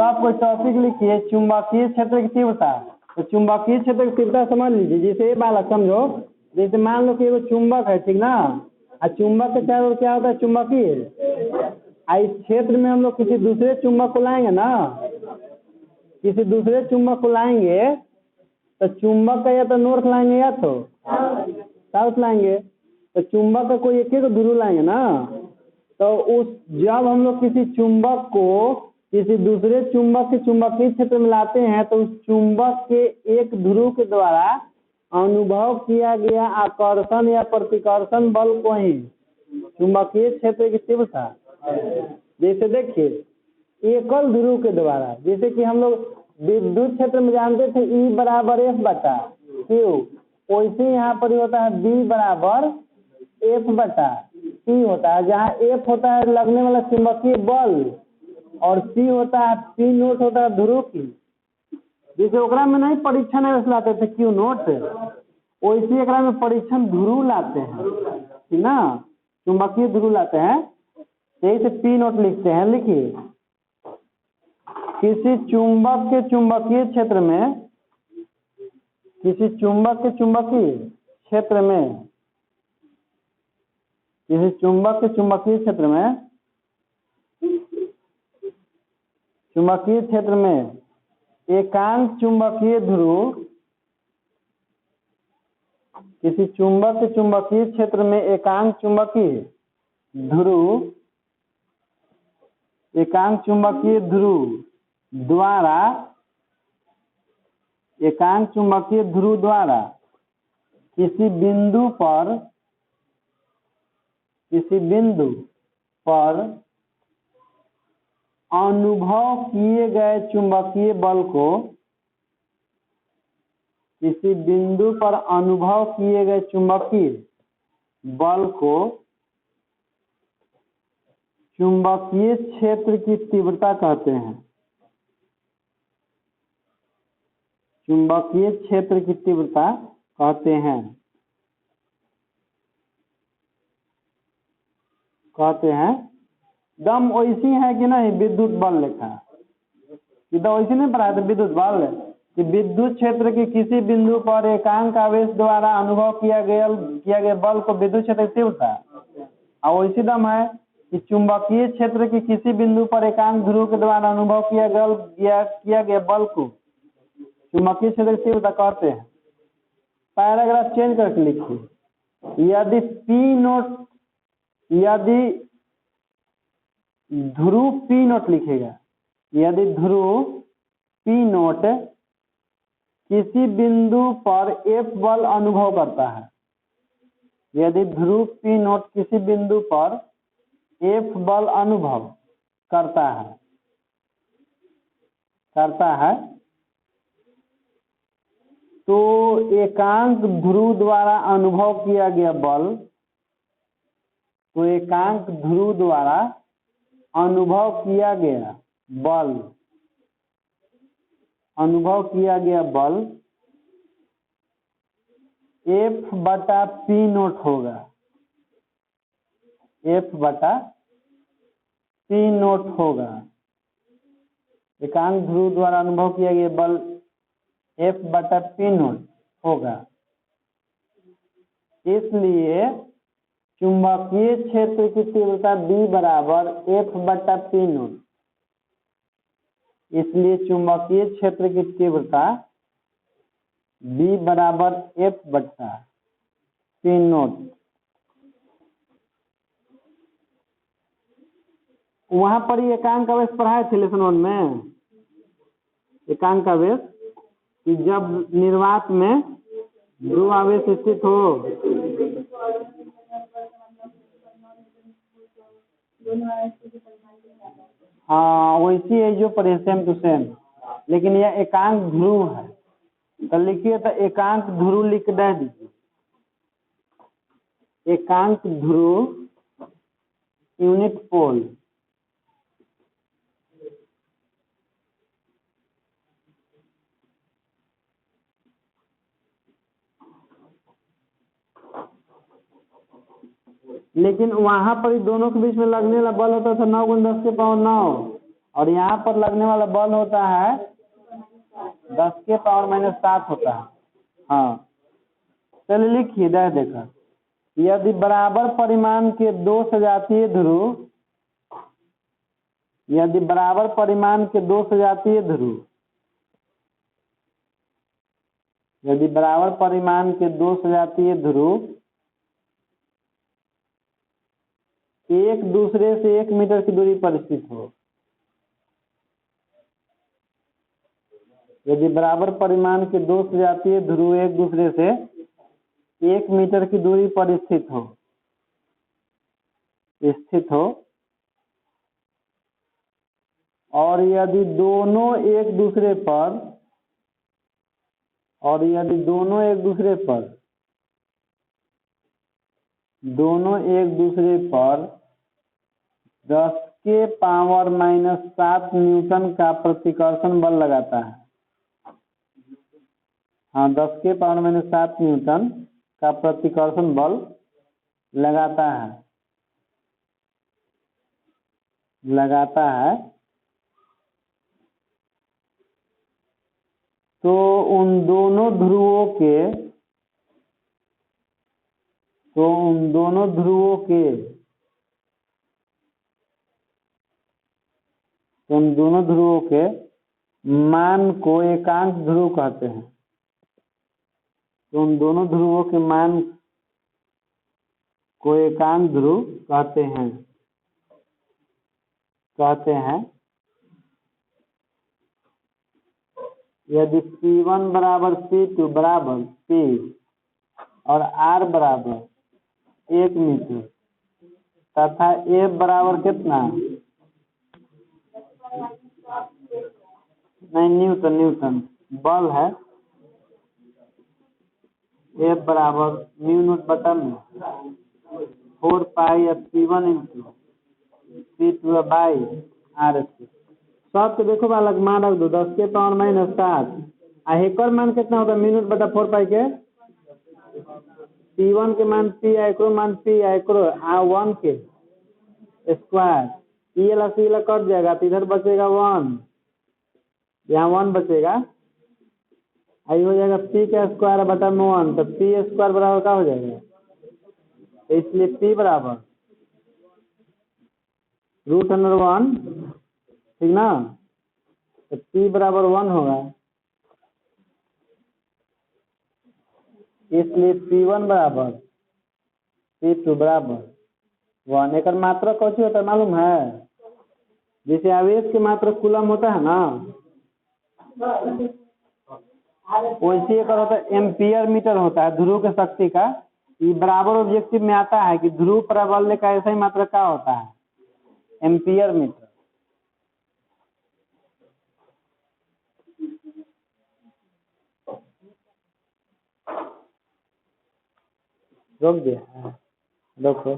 तो आप कोई टॉपिक लिखिए चुंबकीय क्षेत्र की तीव्रता। तो चुंबकीय क्षेत्र की तीव्रता समझ लीजिए, जैसे ये वाला समझो, जैसे मान लो कि वो चुंबक है, ठीक ना, और चुंबक के चारों ओर क्या होता है, चुंबकीय। इस क्षेत्र में हम लोग किसी दूसरे चुंबक को लाएंगे ना, किसी दूसरे चुंबक को लाएंगे तो चुंबक का या तो नॉर्थ लाएंगे या तो साउथ लाएंगे। तो चुंबक का कोई एक ही ध्रुव लाएंगे ना, तो उस जब हम लोग किसी चुंबक को किसी दूसरे चुंबक के चुंबकीय क्षेत्र में लाते हैं तो उस चुंबक के एक ध्रुव के द्वारा अनुभव किया गया आकर्षण या प्रतिकर्षण बल को ही चुंबकीय क्षेत्र की तीव्रता। जैसे देखिए एकल ध्रुव के द्वारा, जैसे कि हम लोग विद्युत क्षेत्र में जानते थे E बराबर F बटा Q, वैसे यहाँ पर होता है B बराबर F बटा P होता है, जहाँ F होता है लगने वाला चुंबकीय बल और P होता है P नोट होता है ध्रुव की। जैसे ओकरा में नहीं परीक्षण लाते थे Q नोट, वैसे एकरा में परीक्षण ध्रुव लाते हैं, ठीक ना, चुंबकीय ध्रुव लाते हैं, यही से P नोट लिखते हैं। लिखिए किसी चुंबक के चुंबकीय क्षेत्र में, किसी चुंबक के चुंबकीय क्षेत्र में, किसी चुंबक के चुंबकीय क्षेत्र में, चुंबकीय क्षेत्र में एकांक चुंबकीय ध्रुव, किसी चुंबक के चुंबकीय क्षेत्र में एकांक चुंबकीय ध्रुव, एकांक चुंबकीय ध्रुव द्वारा, एकांक चुंबकीय ध्रुव द्वारा किसी बिंदु पर, किसी बिंदु पर अनुभव किए गए चुंबकीय बल को, किसी बिंदु पर अनुभव किए गए चुंबकीय बल को चुंबकीय क्षेत्र की तीव्रता कहते हैं। चुंबकीय क्षेत्र की तीव्रता कहते हैं, कहते हैं। दम वैसी है कि नहीं विद्युत बल लिखा, इधर वैसे नहीं पढ़ा था विद्युत बल कि विद्युत क्षेत्र के किसी बिंदु पर एकांक आवेश द्वारा अनुभव किया गया बल को विद्युत क्षेत्र की तीव्रता। और वैसी दम है कि चुंबकीय क्षेत्र के किसी बिंदु पर एकांक ध्रुव के द्वारा अनुभव किया गया बल को चुंबकीय क्षेत्र की तीव्रता कहते हैं। पैराग्राफ चेंज करके लिखिए, यदि P नोट, यदि ध्रुव P नोट लिखेगा, यदि ध्रुव P नोट किसी बिंदु पर F बल अनुभव करता है, यदि ध्रुव P नोट किसी बिंदु पर F बल अनुभव करता है तो एकांक ध्रुव द्वारा अनुभव किया गया बल, तो एकांक ध्रुव द्वारा अनुभव किया गया बल, अनुभव किया गया बल F बटा P नोट होगा, F बटा P नोट होगा। एकांक ध्रुव द्वारा अनुभव किया गया बल F बटा P नोट होगा। इसलिए चुंबकीय क्षेत्र की तीव्रता B बराबर F बटा P नोट। इसलिए चुंबकीय क्षेत्र की तीव्रता B बराबर F बटा P नोट। वहां पर ही एकांक आवेश पढ़ाए थे लेसन 1 में, एकांक आवेश कि जब निर्वात में दो आवेश स्थित हो, हाँ वैसी है जो पढ़े सेम टू सेम, लेकिन यह एकांक ध्रुव है। तो लिखिए, तो एकांक ध्रुव लिख दे दीजिए, एकांक ध्रुव यूनिट पोल। लेकिन वहां पर ही दोनों के बीच में लगने वाला बल होता था 9 × 10⁻⁹। और यहाँ पर लगने वाला बल होता है 10⁻⁷ होता है। हाँ चलिए लिखिए देखा, यदि बराबर परिमाण के दो सजातीय ध्रुव, यदि बराबर परिमाण के दो सजातीय ध्रुव, यदि बराबर परिमाण के दो सजातीय ध्रुव एक दूसरे से 1 मीटर की दूरी पर स्थित हो, यदि बराबर परिमाण के दो सजातीय ध्रुव एक दूसरे से 1 मीटर की दूरी पर स्थित हो और यदि दोनों एक दूसरे पर 10⁻⁷ न्यूटन का प्रतिकर्षण बल लगाता है। हाँ 10⁻⁷ न्यूटन का प्रतिकर्षण बल लगाता है तो उन दोनों ध्रुवों के मान को एकांक ध्रुव कहते हैं। तो उन दोनों ध्रुवों के मान को एकांक ध्रुव कहते हैं। यदि P1 बराबर P2 बराबर P और R बराबर 1 मीटर तथा F बराबर कितना, नहीं न्यूटन बल है, F बराबर μ0/4 पाई P1 × P2/R। सब तो देखो बालक मान रख दो 10⁻⁷ हेकर मान कितना होगा μ0/4 पाई के, P1 के मान P एकरो मान P एकरो 1 के स्क्वायर, ये ला कट जाएगा तो इधर बचेगा 1, यहाँ 1 बचेगा, आई हो जाएगा P का स्क्वायर बटा 1, तो P स्क्वायर बराबर क्या हो जाएगा, तो इसलिए P बराबर √1, ठीक ना, तो P बराबर 1 होगा, इसलिए P1 बराबर P2 बराबर 1। एक मात्रक कौन होता है मालूम है, जैसे आवेश के मात्रक कूलम होता है ना, वैसे एक होता है एम्पियर मीटर होता है ध्रुव के शक्ति का। ये बराबर ऑब्जेक्टिव में आता है कि ध्रुव प्राबल्य का ऐसा ही मात्रक क्या होता है, एम्पियर मीटर। रोक दिया, देखो